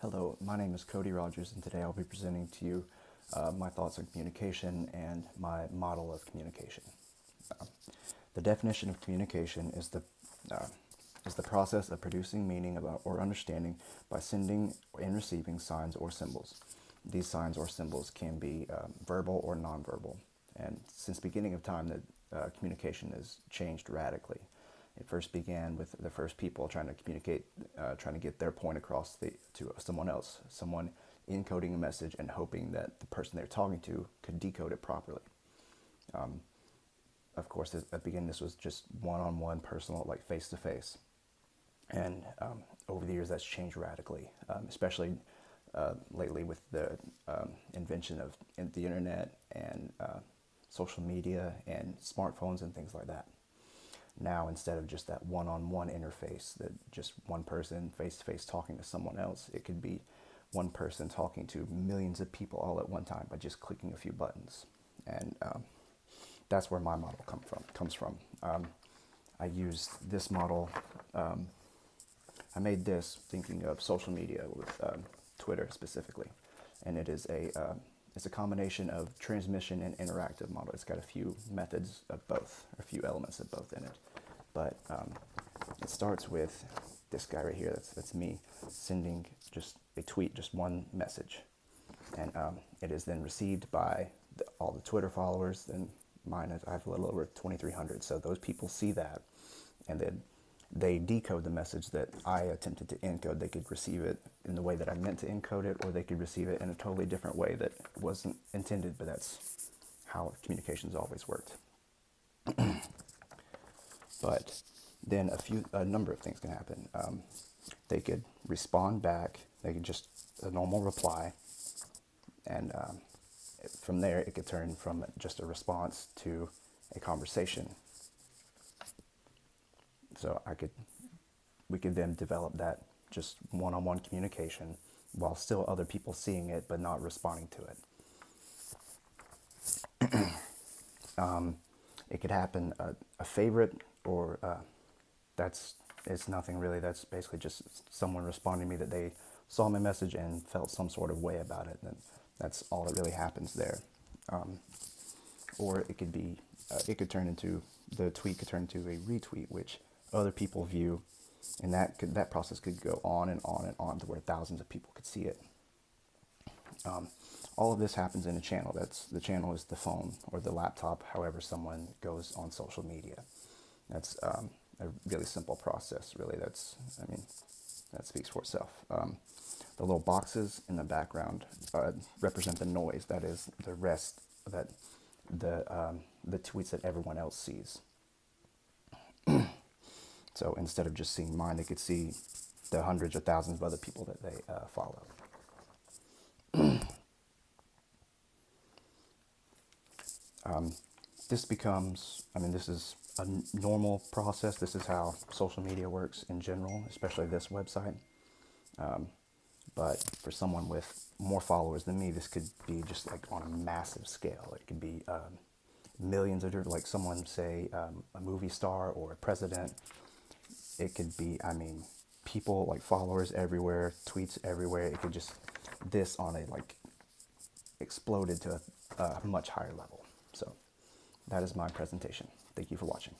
Hello, my name is Cody Rogers, and today I'll be presenting to you my thoughts on communication and my model of communication. Uh, the definition of communication is the process of producing meaning about or understanding by sending and receiving signs or symbols. These signs or symbols can be verbal or nonverbal, and since the beginning of time, communication has changed radically. It first began with the first people trying to communicate, trying to get their point across to someone else, someone encoding a message and hoping that the person they're talking to could decode it properly. Of course, at the beginning, this was just one-on-one, personal, like face-to-face. And over the years, that's changed radically, especially lately with the invention of the internet and social media and smartphones and things like that. Now, instead of just that one-on-one interface, that just one person face-to-face talking to someone else, it could be one person talking to millions of people all at one time by just clicking a few buttons. And that's where my model comes from. I used this model. I made this thinking of social media with Twitter specifically, and it's a combination of transmission and interactive model. It's got a few methods of both, or a few elements of both in it. But it starts with this guy right here. That's me sending just a tweet, just one message, and it is then received by all the Twitter followers. And I have a little over 2,300. So those people see that, and then they decode the message that I attempted to encode. They could receive it in the way that I meant to encode it, or they could receive it in a totally different way that wasn't intended, but that's how communication's always worked. But then a number of things can happen. They could respond back. They could just a normal reply, and from there it could turn from just a response to a conversation. So we could then develop that just one-on-one communication while still other people seeing it but not responding to it. It could happen a favorite, or it's nothing really. That's basically just someone responding to me that they saw my message and felt some sort of way about it. And that's all that really happens there. Or it could be, the tweet could turn into a retweet, which other people view, and that process could go on and on and on to where thousands of people could see it. All of this happens in a channel. The channel is the phone or the laptop, however someone goes on social media. That's a really simple process, really. That speaks for itself. The little boxes in the background represent the noise. That is the rest, that the tweets that everyone else sees. So instead of just seeing mine, they could see the hundreds or thousands of other people that they follow. This is a normal process. This is how social media works in general, especially this website. But for someone with more followers than me, this could be just like on a massive scale. It could be millions of different, like someone say a movie star or a president. It could be, people, like followers everywhere, tweets everywhere. It could just, this on a exploded to a much higher level. So that is my presentation. Thank you for watching.